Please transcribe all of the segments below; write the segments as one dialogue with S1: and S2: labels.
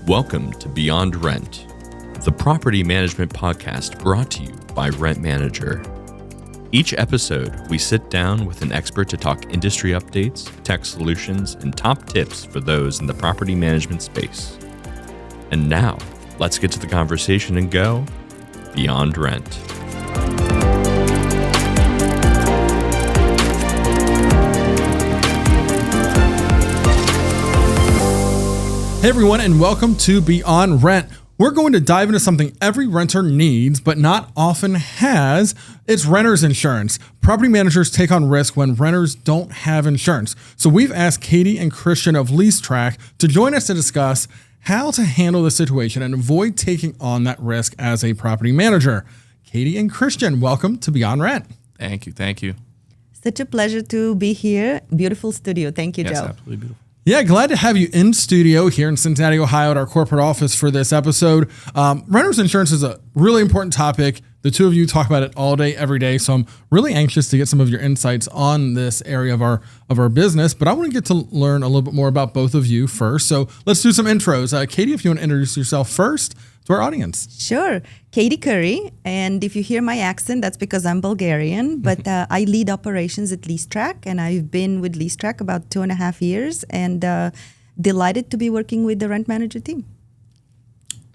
S1: Welcome to Beyond Rent, the property management podcast brought to you by Rent Manager. Each episode, we sit down with an expert to talk industry updates, tech solutions, and top tips for those in the property management space. And now, let's get to the conversation and go Beyond Rent.
S2: Hey everyone, and welcome to Beyond Rent. We're going to dive into something every renter needs, but not often has. It's renter's insurance. Property managers take on risk when renters don't have insurance. So we've asked Katie and Christian of LeaseTrack to join us to discuss how to handle the situation and avoid taking on that risk as a property manager. Katie and Christian, welcome to Beyond Rent.
S3: Thank you.
S4: Such a pleasure to be here. Beautiful studio. Thank you,
S3: Yes,
S4: Joe.
S3: absolutely beautiful.
S2: Yeah, glad to have you in studio here in Cincinnati, Ohio at our corporate office for this episode. Renter's insurance is a really important topic. The two of you talk about it all day, every day. So I'm really anxious to get some of your insights on this area of our business. But I want to get to learn a little bit more about both of you first. So let's do some intros. Katie, if you want to introduce yourself first to our audience.
S4: Sure. Katie Curry. And if you hear my accent, that's because I'm Bulgarian. But I lead operations at LeaseTrack. And I've been with LeaseTrack about 2.5 years. And delighted to be working with the Rent Manager team.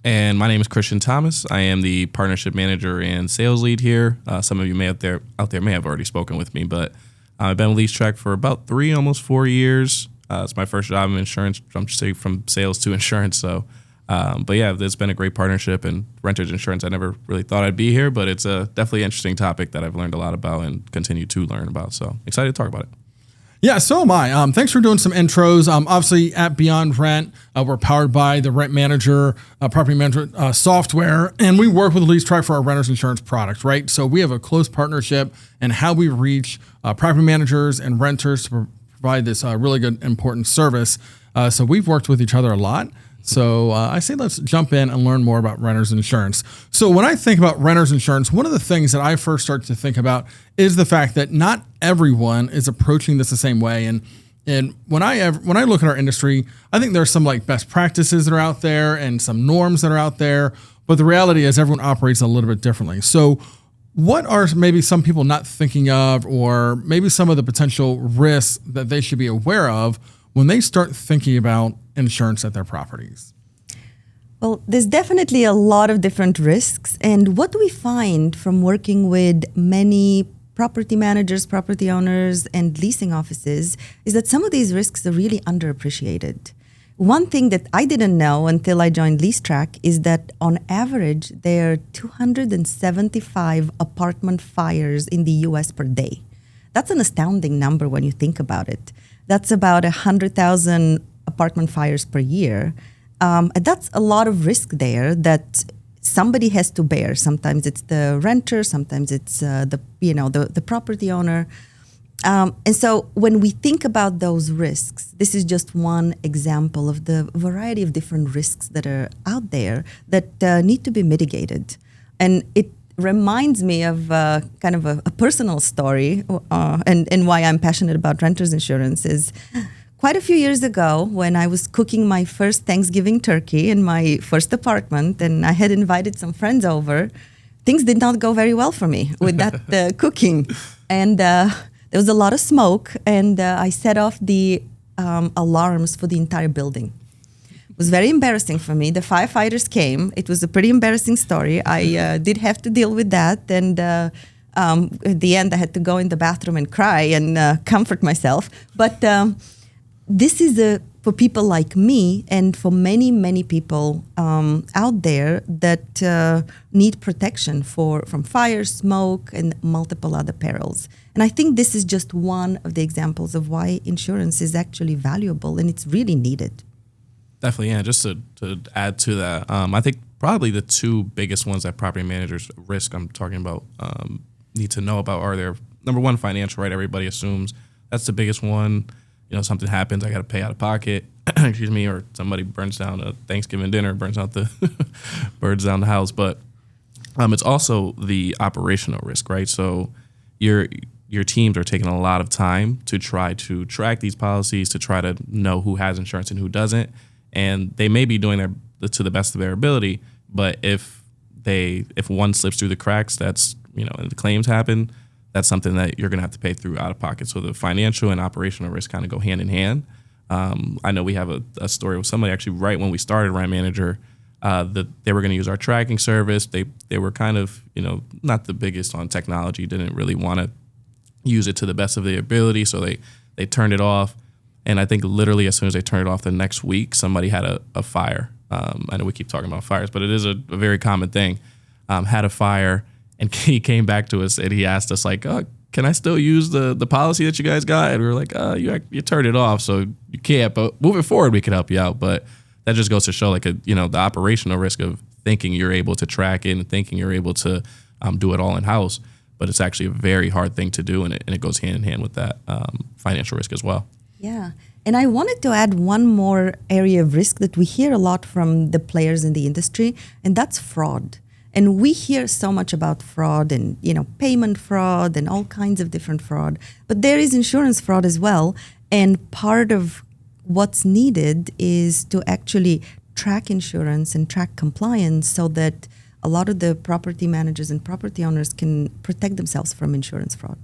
S3: And my name is Christian Thomas. I am the partnership manager and sales lead here. Some of you out there may have already spoken with me, but I've been with LeaseTrack for about 3, almost 4 years. It's my first job in insurance, from sales to insurance. So, but yeah, it's been a great partnership, and renters insurance, I never really thought I'd be here, but it's a definitely interesting topic that I've learned a lot about and continue to learn about. So excited to talk about it.
S2: Yeah, so am I. Thanks for doing some intros. Obviously, at Beyond Rent, we're powered by the Rent Manager property management software, and we work with LeaseTrack for our renters insurance products, right? So we have a close partnership in how we reach property managers and renters to provide this really good, important service. So we've worked with each other a lot. So I say let's jump in and learn more about renters insurance. So when I think about renters insurance, one of the things that I first start to think about is the fact that not everyone is approaching this the same way. And when I look at our industry, I think there's some like best practices that are out there and some norms that are out there. But the reality is everyone operates a little bit differently. So what are maybe some people not thinking of, or maybe some of the potential risks that they should be aware of when they start thinking about insurance at their properties?
S4: Well, there's definitely a lot of different risks. And what we find from working with many property managers, property owners, and leasing offices is that some of these risks are really underappreciated. One thing that I didn't know until I joined LeaseTrack is that on average, there are 275 apartment fires in the US per day. That's an astounding number when you think about it. That's about 100,000 apartment fires per year. And that's a lot of risk there that somebody has to bear. Sometimes it's the renter, sometimes it's the property owner. And so when we think about those risks, this is just one example of the variety of different risks that are out there that need to be mitigated. And it reminds me of kind of a personal story, and why I'm passionate about renters insurance is quite a few years ago when I was cooking my first Thanksgiving turkey in my first apartment, and I had invited some friends over. Things did not go very well for me with that cooking. And there was a lot of smoke, and I set off the alarms for the entire building. It was very embarrassing for me. The firefighters came. It was a pretty embarrassing story. I did have to deal with that. And at the end, I had to go in the bathroom and cry and comfort myself. But this is for people like me and for many, many people out there that need protection from fire, smoke, and multiple other perils. And I think this is just one of the examples of why insurance is actually valuable and it's really needed.
S3: Definitely, yeah. Just to add to that, I think probably the two biggest ones that property managers risk I'm talking about need to know about are their number one, financial, right? Everybody assumes that's the biggest one. You know, something happens, I got to pay out of pocket, or somebody burns down a Thanksgiving dinner, burns down the house. But it's also the operational risk, right? So your teams are taking a lot of time to try to track these policies, to try to know who has insurance and who doesn't. And they may be doing to the best of their ability. But if one slips through the cracks, that's, and the claims happen, that's something that you're going to have to pay through out of pocket. So the financial and operational risk kind of go hand in hand. I know we have a story with somebody actually right when we started Rent Manager, that they were going to use our tracking service. They were kind of, not the biggest on technology, didn't really want to use it to the best of their ability. So they turned it off. And I think literally as soon as they turned it off the next week, somebody had a fire. I know we keep talking about fires, but it is a very common thing. Had a fire, and he came back to us and he asked us like, can I still use the policy that you guys got? And we were like, you turned it off, so you can't. But moving forward, we could help you out. But that just goes to show like the operational risk of thinking you're able to track it and thinking you're able to do it all in house. But it's actually a very hard thing to do, and it goes hand in hand with that financial risk as well.
S4: Yeah. And I wanted to add one more area of risk that we hear a lot from the players in the industry, and that's fraud. And we hear so much about fraud and, payment fraud and all kinds of different fraud. But there is insurance fraud as well. And part of what's needed is to actually track insurance and track compliance so that a lot of the property managers and property owners can protect themselves from insurance fraud.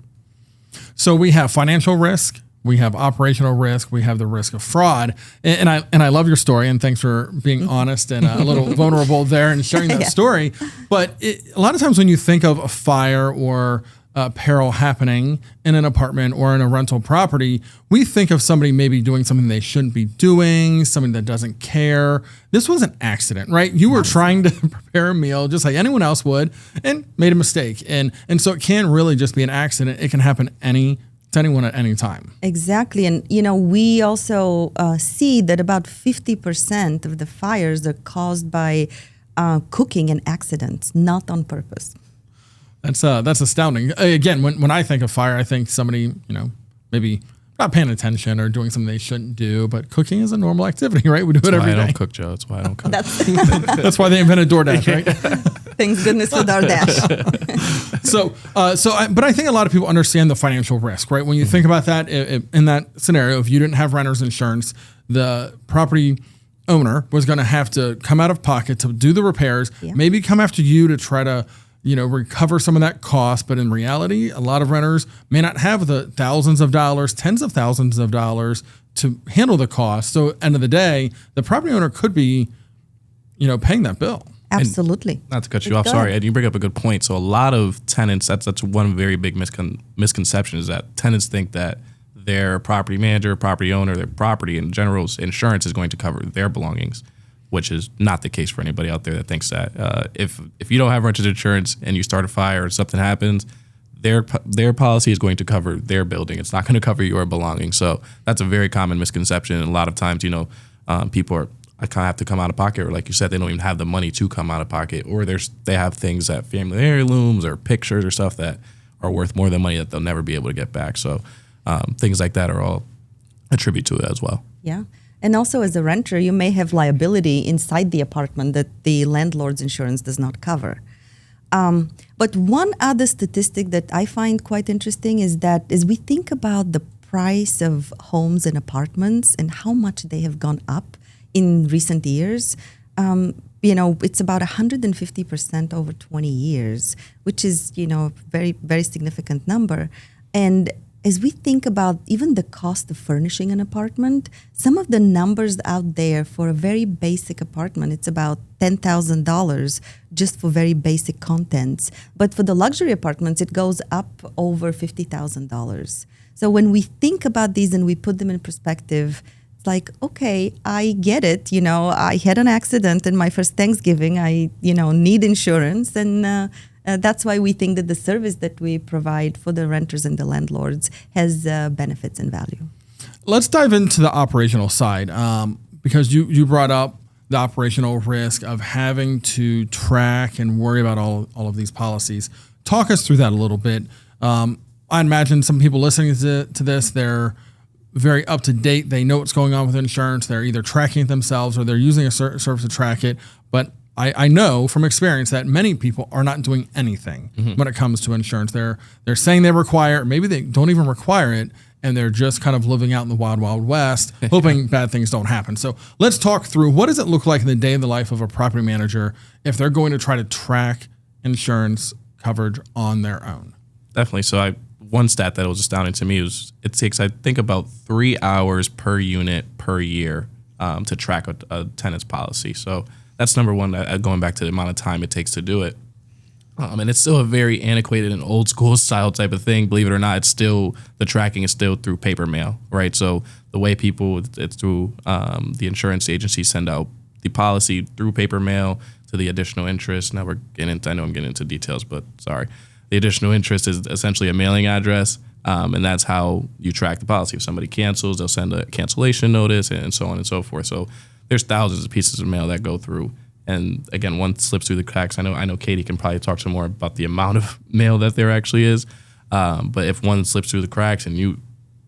S2: So we have financial risk, we have operational risk, we have the risk of fraud. And I love your story, and thanks for being honest and a little vulnerable there and sharing that story. But a lot of times when you think of a fire or peril happening in an apartment or in a rental property, we think of somebody maybe doing something they shouldn't be doing, somebody that doesn't care. This was an accident, right? You were trying to prepare a meal just like anyone else would and made a mistake. And so it can't really just be an accident. It can happen to anyone at any time.
S4: Exactly. And, we also see that about 50% of the fires are caused by cooking and accidents, not on purpose.
S2: That's astounding. Again, when I think of fire, I think somebody, maybe not paying attention or doing something they shouldn't do, but cooking is a normal activity, right? We do it every day.
S3: I don't cook, Joe. That's why I don't cook.
S2: That's why they invented DoorDash, right?
S4: Thanks goodness for DoorDash.
S2: But I think a lot of people understand the financial risk, right? When you think about that, in that scenario, if you didn't have renter's insurance, the property owner was going to have to come out of pocket to do the repairs, maybe come after you to try to recover some of that cost. But in reality, a lot of renters may not have the thousands of dollars, tens of thousands of dollars to handle the cost. So end of the day, the property owner could be, paying that bill.
S4: Absolutely.
S3: And not to cut you off, sorry, Ed, you bring up a good point. So a lot of tenants, that's one very big misconception, is that tenants think that their property manager, property owner, their property in general's insurance is going to cover their belongings, which is not the case for anybody out there that thinks that. If you don't have renter's insurance and you start a fire or something happens, their policy is going to cover their building. It's not going to cover your belongings. So that's a very common misconception. And a lot of times, people have to come out of pocket, or like you said, they don't even have the money to come out of pocket, or they have things that family heirlooms or pictures or stuff that are worth more than money that they'll never be able to get back. So things like that are all attribute to it as well.
S4: Yeah. And also as a renter, you may have liability inside the apartment that the landlord's insurance does not cover. But one other statistic that I find quite interesting is that as we think about the price of homes and apartments and how much they have gone up in recent years, it's about 150% over 20 years, which is, a very, very significant number. And as we think about even the cost of furnishing an apartment, some of the numbers out there for a very basic apartment, it's about $10,000 just for very basic contents. But for the luxury apartments, it goes up over $50,000. So when we think about these and we put them in perspective, it's like, okay, I get it. I had an accident in my first Thanksgiving. I, need insurance. And that's why we think that the service that we provide for the renters and the landlords has benefits and value.
S2: Let's dive into the operational side, because you brought up the operational risk of having to track and worry about all of these policies. Talk us through that a little bit. I imagine some people listening to this, they're very up to date. They know what's going on with insurance. They're either tracking it themselves or they're using a service to track it. But I know from experience that many people are not doing anything when it comes to insurance. They're saying they require it, maybe they don't even require it, and they're just kind of living out in the wild, wild west, hoping bad things don't happen. So let's talk through, what does it look like in the day of the life of a property manager if they're going to try to track insurance coverage on their own?
S3: Definitely. So one stat that was astounding to me was it takes, I think, about 3 hours per unit per year to track a tenant's policy. So that's number one, going back to the amount of time it takes to do it. And it's still a very antiquated and old school style type of thing. Believe it or not, the tracking is still through paper mail, right? So the way it's through the insurance agency send out the policy through paper mail to the additional interest. Now I know I'm getting into details, but sorry. The additional interest is essentially a mailing address, and that's how you track the policy. If somebody cancels, they'll send a cancellation notice and so on and so forth. So there's thousands of pieces of mail that go through. And again, one slips through the cracks. I know Katie can probably talk some more about the amount of mail that there actually is. But if one slips through the cracks and you,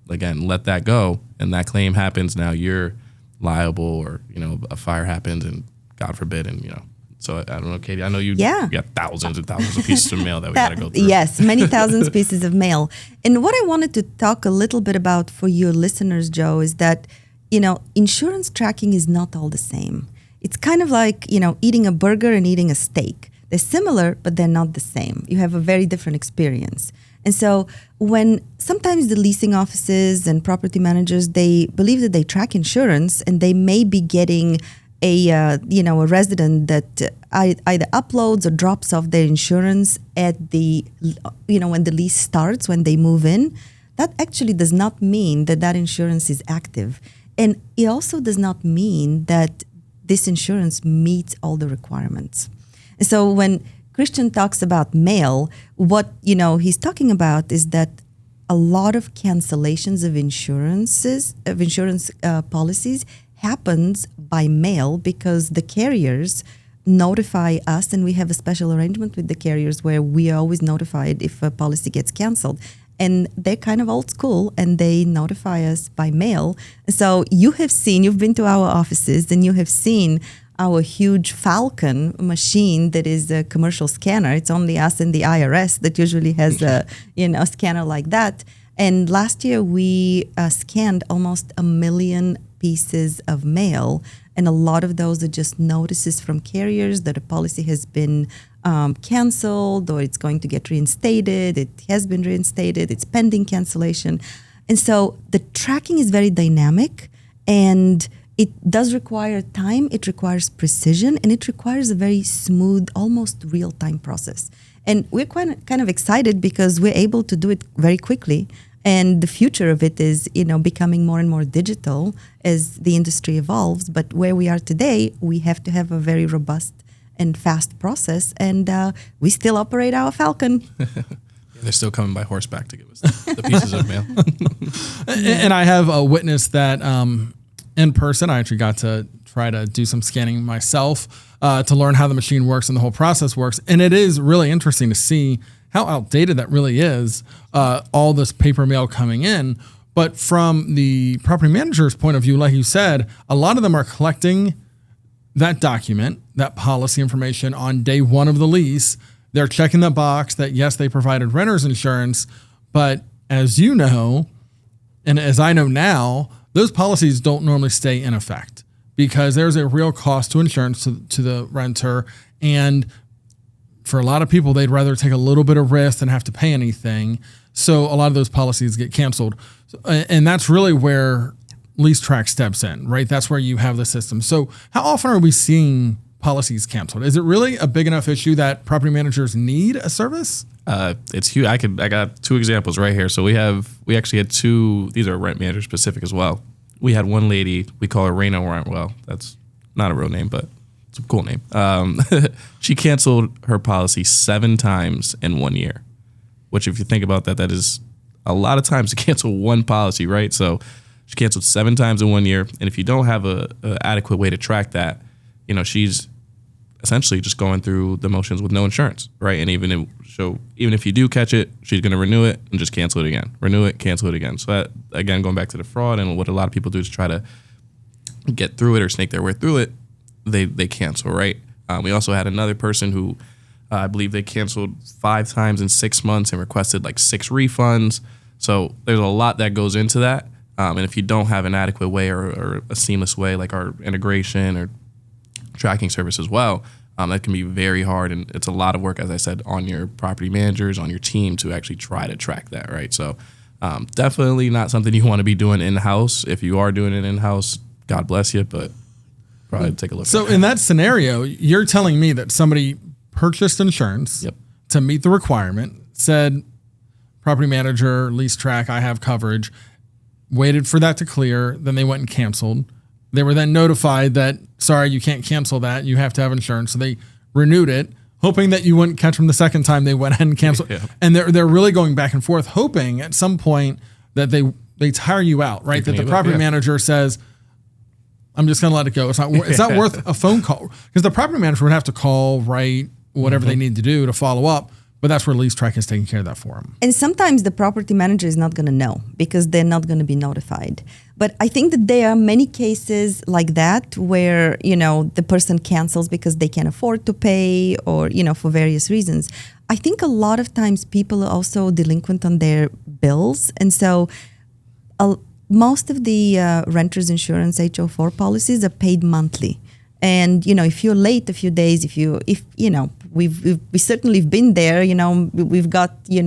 S3: again, let that go and that claim happens, now you're liable, or, a fire happens and God forbid. And, so I don't know, Katie, I know you got thousands and thousands of pieces of mail that we got to go through.
S4: Yes, many thousands of pieces of mail. And what I wanted to talk a little bit about for your listeners, Joe, is that, insurance tracking is not all the same. It's kind of like, eating a burger and eating a steak. They're similar, but they're not the same. You have a very different experience. And so when sometimes the leasing offices and property managers, they believe that they track insurance, and they may be getting a resident that either uploads or drops off their insurance at the, when the lease starts, when they move in, that actually does not mean that insurance is active. And it also does not mean that this insurance meets all the requirements. And so when Christian talks about mail, what he's talking about is that a lot of cancellations of insurance policies happens by mail, because the carriers notify us, and we have a special arrangement with the carriers where we are always notified if a policy gets canceled. And they're kind of old school, and they notify us by mail. So you've been to our offices, and you have seen our huge Falcon machine that is a commercial scanner. It's only us and the IRS that usually has a scanner like that. And last year we scanned almost 1 million pieces of mail, and a lot of those are just notices from carriers that a policy has been canceled, or it's going to get reinstated, it has been reinstated, it's pending cancellation. And so the tracking is very dynamic, and it does require time, it requires precision, and it requires a very smooth, almost real-time process. And we're kind of excited because we're able to do it very quickly. And the future of it is, becoming more and more digital as the industry evolves. But where we are today, we have to have a very robust and fast process. And we still operate our Falcon.
S3: They're still coming by horseback to give us the pieces of mail.
S2: And I have witnessed that in person. I actually got to try to do some scanning myself to learn how the machine works and the whole process works. And it is really interesting to see how outdated that really is, all this paper mail coming in. But from the property manager's point of view, like you said, a lot of them are collecting that document, that policy information on day one of the lease. They're checking the box that, yes, they provided renter's insurance. But as you know, and as I know now, those policies don't normally stay in effect, because there's a real cost to insurance to the renter. And for a lot of people, they'd rather take a little bit of risk than have to pay anything. So a lot of those policies get canceled. And that's really where LeaseTrack steps in, right? That's where you have the system. So how often are we seeing policies canceled? Is it really a big enough issue that property managers need a service?
S3: It's huge. I got 2 examples right here. So we actually had 2, these are rent manager specific as well. We had one lady, we call her Raina Rentwell. That's not a real name, but it's a cool name. She canceled her policy 7 times in 1 year, which if you think about that, that is a lot of times to cancel one policy, right? So she canceled 7 times in 1 year. And if you don't have a adequate way to track that, she's essentially just going through the motions with no insurance, right? And even if you do catch it, she's going to renew it and just cancel it again. Renew it, cancel it again. So that, again, going back to the fraud and what a lot of people do to try to get through it or snake their way through it, they cancel, right? We also had another person who I believe they canceled 5 times in 6 months and requested like 6 refunds. So there's a lot that goes into that. And if you don't have an adequate way or a seamless way, like our integration or tracking service as well, that can be very hard. And it's a lot of work, as I said, on your property managers, on your team to actually try to track that, right? So definitely not something you want to be doing in-house. If you are doing it in-house, God bless you, but probably take a look.
S2: So in that scenario, you're telling me that somebody purchased insurance to meet the requirement, said, property manager, LeaseTrack, I have coverage, waited for that to clear, then they went and canceled. They were then notified that, sorry, you can't cancel that, you have to have insurance. So they renewed it, hoping that you wouldn't catch them the second time they went ahead and canceled. And they're really going back and forth, hoping at some point that they tire you out, right? That the property manager says, I'm just going to let it go. It's not worth a phone call, because the property manager would have to call, write, whatever they need to do to follow up. But that's where LeaseTrack is taking care of that for them.
S4: And sometimes the property manager is not going to know because they're not going to be notified. But I think that there are many cases like that where, the person cancels because they can't afford to pay or, for various reasons. I think a lot of times people are also delinquent on their bills. And so most of the renter's insurance HO4 policies are paid monthly. And, if you're late a few days, we've certainly been there, we've got, I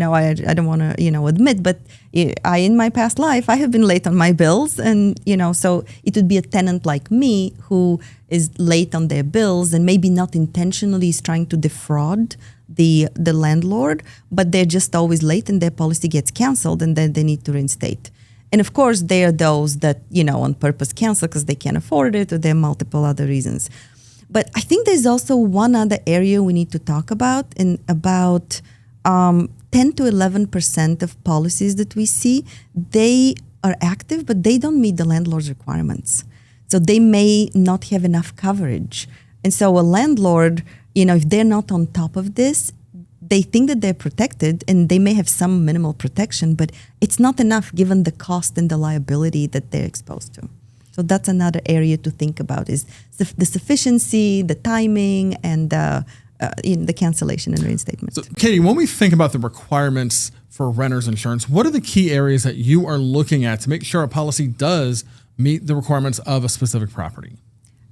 S4: don't want to, admit, but in my past life, I have been late on my bills. And, so it would be a tenant like me who is late on their bills and maybe not intentionally is trying to defraud the landlord, but they're just always late and their policy gets canceled and then they need to reinstate. And of course, there are those that, on purpose cancel because they can't afford it or there are multiple other reasons. But I think there's also one other area we need to talk about, and about 10 to 11% of policies that we see, they are active, but they don't meet the landlord's requirements. So they may not have enough coverage. And so a landlord, if they're not on top of this, they think that they're protected and they may have some minimal protection, but it's not enough given the cost and the liability that they're exposed to. So that's another area to think about, is the sufficiency, the timing, and the cancellation and reinstatement.
S2: So, Katie, when we think about the requirements for renter's insurance, what are the key areas that you are looking at to make sure a policy does meet the requirements of a specific property?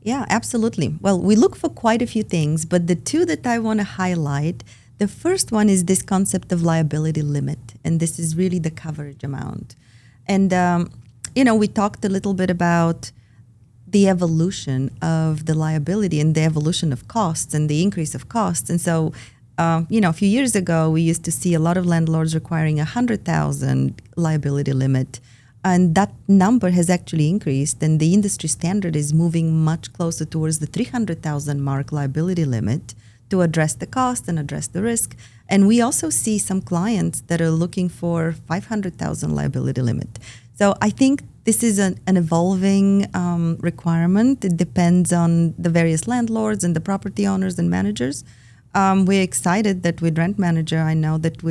S4: Yeah, absolutely. Well, we look for quite a few things, but the two that I want to highlight, the first one is this concept of liability limit, and this is really the coverage amount. And we talked a little bit about the evolution of the liability and the evolution of costs and the increase of costs. And so, a few years ago, we used to see a lot of landlords requiring $100,000 liability limit. And that number has actually increased, and the industry standard is moving much closer towards the $300,000 mark liability limit to address the cost and address the risk. And we also see some clients that are looking for $500,000 liability limit. So I think this is an evolving requirement. It depends on the various landlords and the property owners and managers. We're excited that with Rent Manager, I know that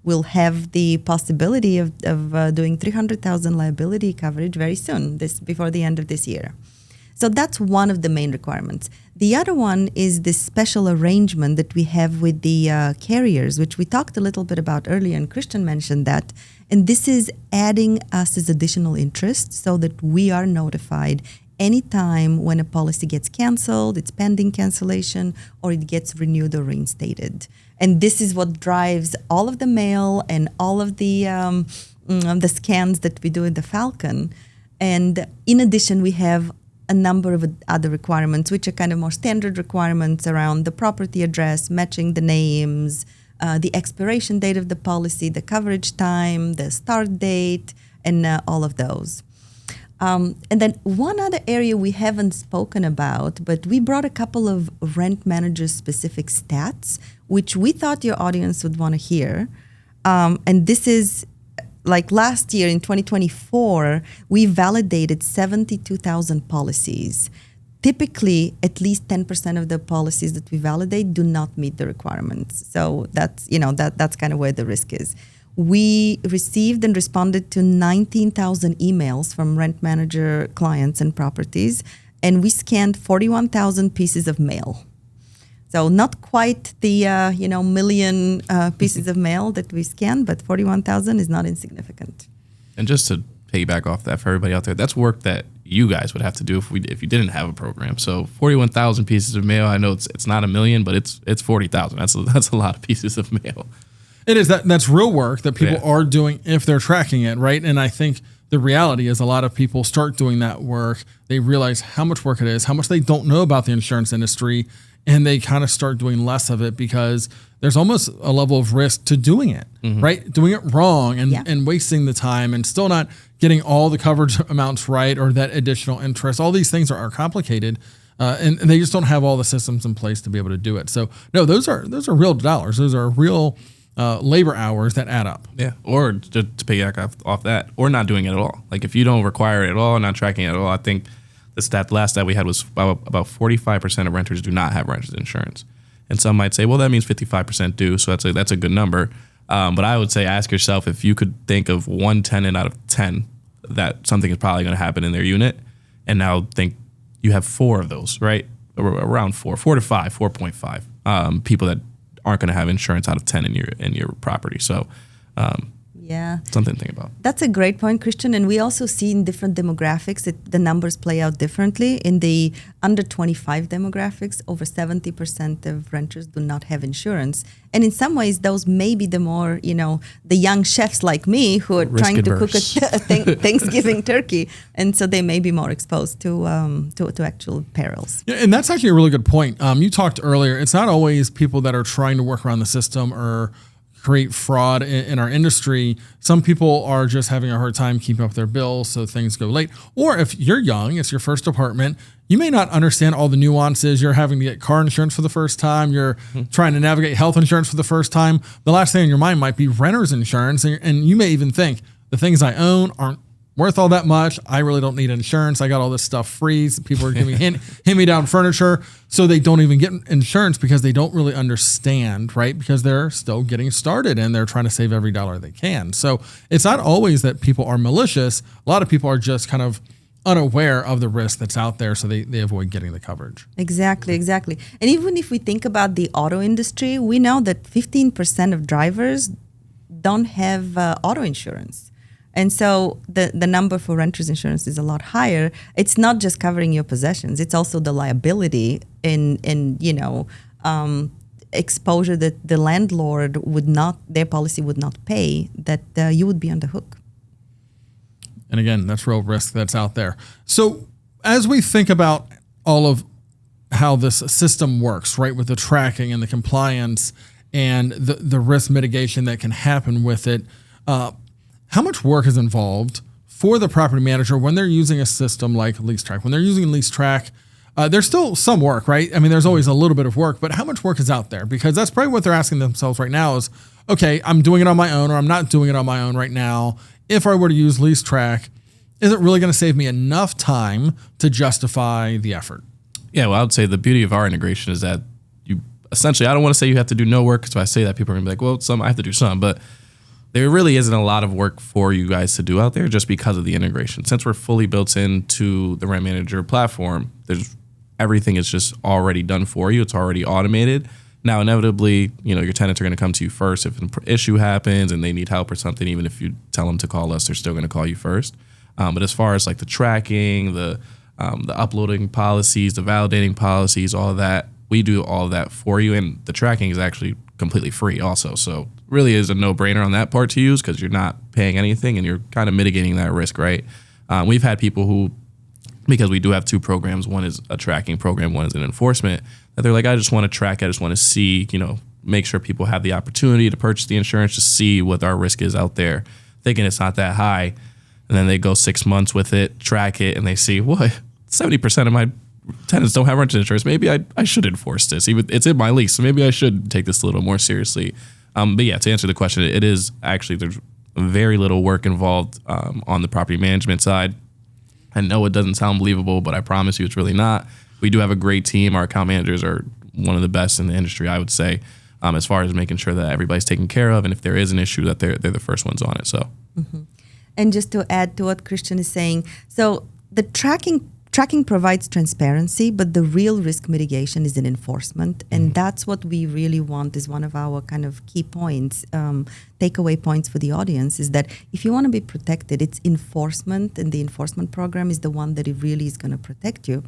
S4: we'll have the possibility of doing $300,000 liability coverage very soon, before the end of this year. So that's one of the main requirements. The other one is this special arrangement that we have with the carriers, which we talked a little bit about earlier, and Christian mentioned that. And this is adding us as additional interest so that we are notified anytime when a policy gets canceled, it's pending cancellation, or it gets renewed or reinstated. And this is what drives all of the mail and all of the scans that we do in the Falcon. And in addition, we have a number of other requirements, which are kind of more standard requirements around the property address, matching the names, the expiration date of the policy, the coverage time, the start date, and all of those. And then one other area we haven't spoken about, but we brought a couple of Rent Manager specific stats, which we thought your audience would want to hear. And this is, like last year in 2024, we validated 72,000 policies. Typically, at least 10% of the policies that we validate do not meet the requirements. So that's kind of where the risk is. We received and responded to 19,000 emails from Rent Manager clients and properties, and we scanned 41,000 pieces of mail. So not quite the million pieces of mail that we scan, but 41,000 is not insignificant.
S3: And just to piggyback off that for everybody out there, that's work that you guys would have to do if you didn't have a program. So 41,000 pieces of mail. I know it's not a million, but it's 40,000. That's a lot of pieces of mail.
S2: It is. That's real work that people are doing if they're tracking it, right? And I think the reality is a lot of people start doing that work. They realize how much work it is, how much they don't know about the insurance industry, and they kind of start doing less of it because there's almost a level of risk to doing it, right? Doing it wrong and wasting the time and still not getting all the coverage amounts right or that additional interest. All these things are complicated, and they just don't have all the systems in place to be able to do it. So no, those are real dollars. Those are real labor hours that add up.
S3: Yeah, or to piggyback off that, or not doing it at all. Like if you don't require it at all, not tracking it at all, I think the last stat we had was about 45% of renters do not have renter's insurance. And some might say, well, that means 55% do, so that's a good number. But I would say ask yourself if you could think of one tenant out of 10 that something is probably going to happen in their unit, and now think you have 4 of those, right? Around 4 to 5, 4.5 people that aren't going to have insurance out of 10 in your property. So something to think about.
S4: That's a great point, Christian. And we also see in different demographics that the numbers play out differently. In the under 25 demographics, over 70% of renters do not have insurance. And in some ways, those may be the more, the young chefs like me who are trying to cook a Thanksgiving turkey. And so they may be more exposed to actual perils.
S2: Yeah, and that's actually a really good point. You talked earlier, it's not always people that are trying to work around the system or create fraud in our industry. Some people are just having a hard time keeping up with their bills, so things go late. Or if you're young, it's your first apartment, you may not understand all the nuances. You're having to get car insurance for the first time. You're trying to navigate health insurance for the first time. The last thing in your mind might be renter's insurance. And you may even think the things I own aren't worth all that much. I really don't need insurance. I got all this stuff free. So people are giving me hand-me-down furniture. So they don't even get insurance because they don't really understand, right? Because they're still getting started and they're trying to save every dollar they can. So it's not always that people are malicious. A lot of people are just kind of unaware of the risk that's out there. So they avoid getting the coverage.
S4: Exactly. And even if we think about the auto industry, we know that 15% of drivers don't have auto insurance. And so the number for renter's insurance is a lot higher. It's not just covering your possessions. It's also the liability in exposure that the landlord their policy would not pay, that you would be on the hook.
S2: And again, that's real risk that's out there. So as we think about all of how this system works, right, with the tracking and the compliance and the risk mitigation that can happen with it, how much work is involved for the property manager when they're using a system like LeaseTrack? When they're using LeaseTrack, there's still some work, right? I mean, there's always a little bit of work, but how much work is out there? Because that's probably what they're asking themselves right now is, okay, I'm doing it on my own or I'm not doing it on my own right now. If I were to use LeaseTrack, is it really going to save me enough time to justify the effort?
S3: Yeah, well, I would say the beauty of our integration is that you essentially, I don't want to say you have to do no work, because if I say that, people are going to be like, well, I have to do some, but there really isn't a lot of work for you guys to do out there just because of the integration. Since we're fully built into the Rent Manager platform, everything is just already done for you. It's already automated. Now, inevitably, your tenants are going to come to you first if an issue happens and they need help or something. Even if you tell them to call us, they're still going to call you first. But as far as like the tracking, the uploading policies, the validating policies, all of that, we do all of that for you. And the tracking is actually completely free also. So really is a no-brainer on that part to use, because you're not paying anything and you're kind of mitigating that risk, right? We've had people who, because we do have 2 programs, one is a tracking program, one is an enforcement, that they're like, I just want to track, I just want to see, make sure people have the opportunity to purchase the insurance, to see what our risk is out there, thinking it's not that high. And then they go 6 months with it, track it, and they see, what, 70% of my tenants don't have renter's insurance. Maybe I should enforce this. It's in my lease, so maybe I should take this a little more seriously. But yeah, to answer the question, it is actually, there's very little work involved on the property management side. I know it doesn't sound believable, but I promise you it's really not. We do have a great team. Our account managers are one of the best in the industry, I would say, as far as making sure that everybody's taken care of. And if there is an issue, that they're the first ones on it. So,
S4: And just to add to what Christian is saying, so the tracking tracking provides transparency, but the real risk mitigation is in enforcement. And that's what we really want, is one of our kind of key points, takeaway points for the audience, is that if you want to be protected, it's enforcement, and the enforcement program is the one that it really is going to protect you.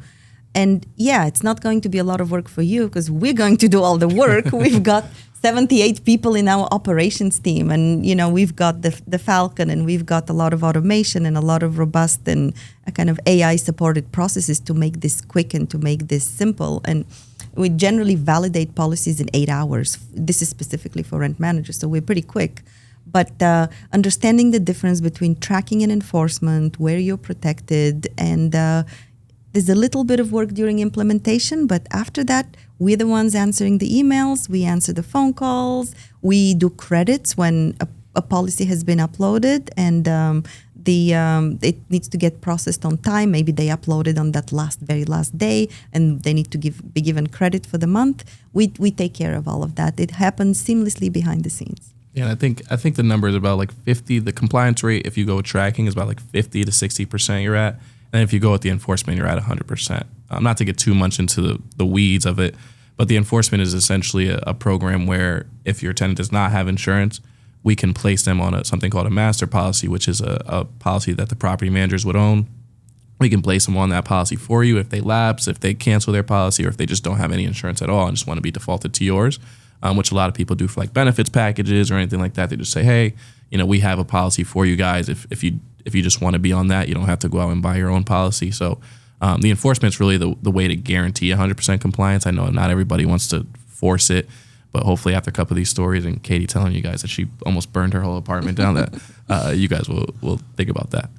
S4: And yeah, it's not going to be a lot of work for you because we're going to do all the work. We've got 78 people in our operations team, and we've got the Falcon, and we've got a lot of automation and a lot of robust and kind of AI supported processes to make this quick and to make this simple. And we generally validate policies in 8 hours. This is specifically for rent managers, so we're pretty quick. But understanding the difference between tracking and enforcement, where you're protected, and there's a little bit of work during implementation, but after that, we're the ones answering the emails, we answer the phone calls, we do credits when a policy has been uploaded, and it needs to get processed on time. Maybe they uploaded on that very last day, and they need to be given credit for the month. We take care of all of that. It happens seamlessly behind the scenes.
S3: Yeah, I think the number is about like 50. The compliance rate, if you go with tracking, is about like 50 to 60% you're at. And if you go with the enforcement, you're at 100%. Not to get too much into the weeds of it, but the enforcement is essentially a program where if your tenant does not have insurance, we can place them on something called a master policy, which is a policy that the property managers would own. We can place them on that policy for you if they lapse, if they cancel their policy, or if they just don't have any insurance at all and just want to be defaulted to yours, which a lot of people do for like benefits packages or anything like that. They just say, hey, we have a policy for you guys. If you just want to be on that, you don't have to go out and buy your own policy. So the enforcement is really the way to guarantee 100% compliance. I know not everybody wants to force it, but hopefully after a couple of these stories and Katie telling you guys that she almost burned her whole apartment down, that you guys will think about that.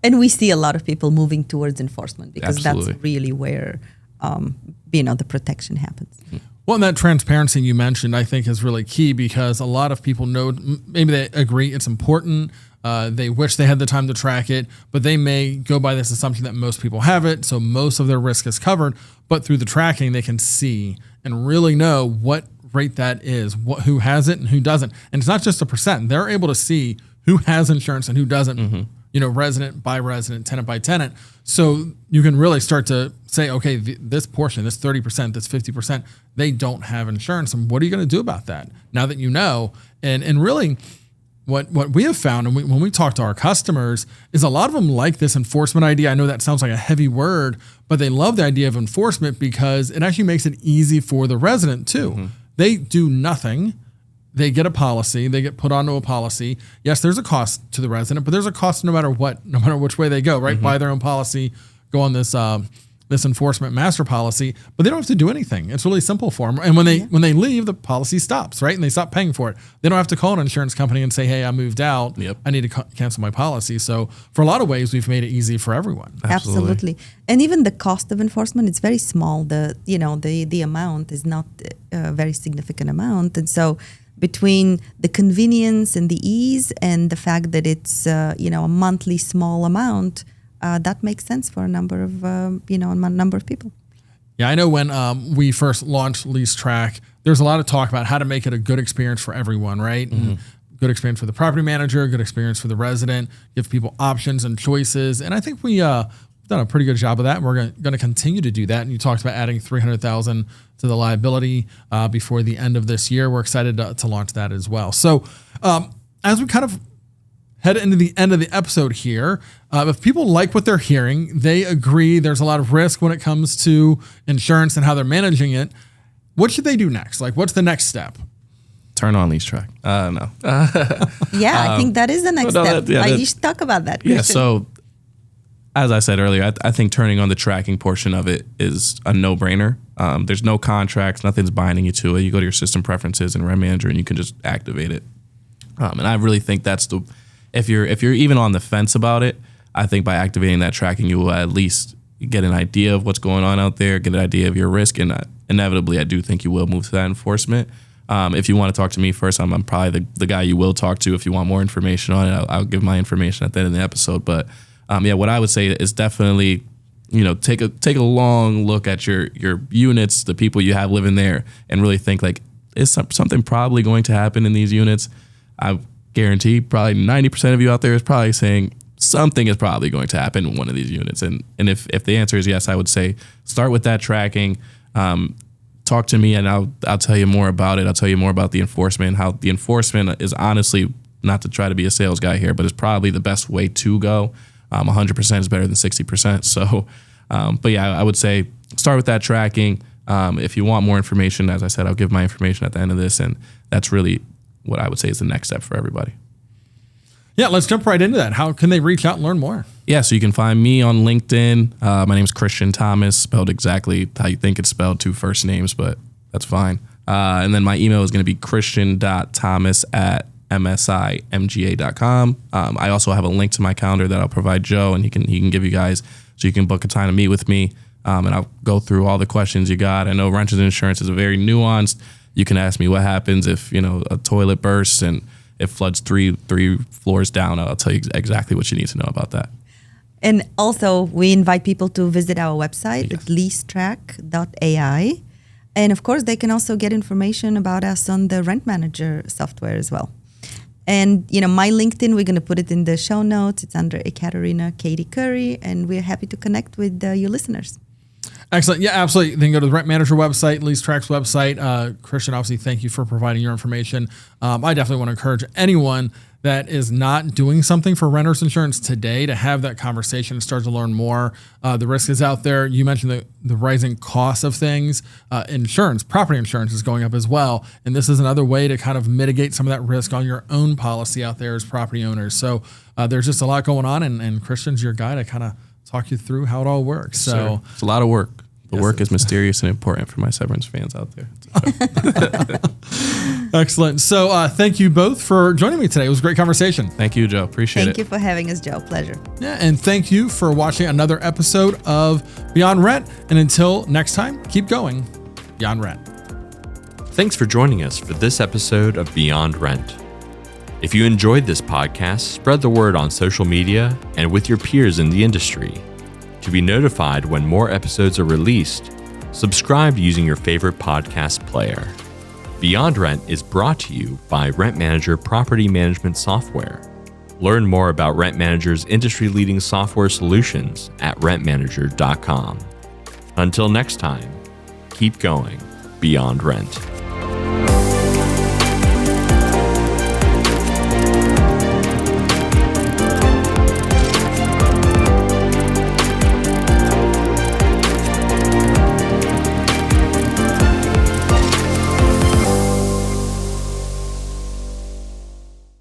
S4: And we see a lot of people moving towards enforcement because
S3: Absolutely.
S4: That's really where the protection happens.
S2: Well, and that transparency you mentioned, I think, is really key because a lot of people know, maybe they agree it's important. They wish they had the time to track it, but they may go by this assumption that most people have it, so most of their risk is covered. But through the tracking, they can see and really know what rate that is, who has it and who doesn't. And it's not just a percent. They're able to see who has insurance and who doesn't, resident by resident, tenant by tenant. So you can really start to say, okay, this portion, this 30%, this 50%, they don't have insurance. And what are you going to do about that now that you know? And really, what we have found, and when we talk to our customers, is a lot of them like this enforcement idea. I know that sounds like a heavy word, but they love the idea of enforcement because it actually makes it easy for the resident too. They do nothing. They get a policy. They get put onto a policy. Yes, there's a cost to the resident, but there's a cost no matter what, no matter which way they go, right? Buy their own policy, go on this enforcement master policy, but they don't have to do anything. It's really simple for them. And when they leave, the policy stops, right? And they stop paying for it. They don't have to call an insurance company and say, hey, I moved out. Yep. I need to cancel my policy. So for a lot of ways, we've made it easy for everyone.
S4: Absolutely. And even the cost of enforcement, it's very small. The amount is not a very significant amount. And so between the convenience and the ease and the fact that it's a monthly small amount, that makes sense for a number of people.
S2: Yeah, I know when we first launched LeaseTrack, there's a lot of talk about how to make it a good experience for everyone, right? And good experience for the property manager, good experience for the resident, give people options and choices. And I think we done a pretty good job of that. And we're going to continue to do that. And you talked about adding $300,000 to the liability before the end of this year. We're excited to launch that as well. So as we kind of head into the end of the episode here, if people like what they're hearing, they agree there's a lot of risk when it comes to insurance and how they're managing it, what should they do next? Like, what's the next step?
S3: Turn on LeaseTrack. No.
S4: I think that is the next step. You should talk about that, Christian.
S3: Yeah, so as I said earlier, I think turning on the tracking portion of it is a no-brainer. There's no contracts, nothing's binding you to it. You go to your system preferences and Rent Manager and you can just activate it. And I really think that's if you're even on the fence about it, I think by activating that tracking, you will at least get an idea of what's going on out there, get an idea of your risk, and inevitably, I do think you will move to that enforcement. If you want to talk to me first, I'm probably the guy you will talk to. If you want more information on it, I'll give my information at the end of the episode. But what I would say is definitely, take a long look at your units, the people you have living there, and really think like, is something probably going to happen in these units? I guarantee probably 90% of you out there is probably saying, something is probably going to happen in one of these units. And if the answer is yes, I would say start with that tracking. Talk to me and I'll tell you more about it. I'll tell you more about the enforcement, how the enforcement is honestly, not to try to be a sales guy here, but it's probably the best way to go. 100% is better than 60%. So, but yeah, I would say start with that tracking. If you want more information, as I said, I'll give my information at the end of this. And that's really what I would say is the next step for everybody.
S2: Yeah, let's jump right into that. How can they reach out and learn more?
S3: Yeah, so you can find me on LinkedIn. My name is Christian Thomas, spelled exactly how you think it's spelled, 2 first names, but that's fine. And then my email is going to be christian.thomas@msimga.com. I also have a link to my calendar that I'll provide Joe, and he can give you guys, so you can book a time to meet with me, and I'll go through all the questions you got. I know renters insurance is a very nuanced. You can ask me what happens if a toilet bursts and it floods three floors down. I'll tell you exactly what you need to know about that.
S4: And also, we invite people to visit our website at leasetrack.ai. And of course, they can also get information about us on the Rent Manager software as well. And, my LinkedIn, we're going to put it in the show notes. It's under Ekaterina Katie Curry, and we're happy to connect with your listeners.
S2: Excellent. Yeah, absolutely. Then go to the Rent Manager website, LeaseTrack's website. Christian, obviously, thank you for providing your information. I definitely want to encourage anyone that is not doing something for renters insurance today to have that conversation and start to learn more. The risk is out there. You mentioned the rising cost of things. Insurance, property insurance is going up as well. And this is another way to kind of mitigate some of that risk on your own policy out there as property owners. So there's just a lot going on. And Christian's your guy to kind of talk you through how it all works. So
S3: it's a lot of work. The work is mysterious and important for my Severance fans out there.
S2: Excellent. So thank you both for joining me today. It was a great conversation.
S3: Thank you, Joe. Appreciate it.
S4: Thank you for having us, Joe. Pleasure.
S2: Yeah, and thank you for watching another episode of Beyond Rent. And until next time, keep going Beyond Rent.
S1: Thanks for joining us for this episode of Beyond Rent. If you enjoyed this podcast, spread the word on social media and with your peers in the industry. To be notified when more episodes are released, subscribe using your favorite podcast player. Beyond Rent is brought to you by Rent Manager Property Management Software. Learn more about Rent Manager's industry-leading software solutions at rentmanager.com. Until next time, keep going Beyond Rent.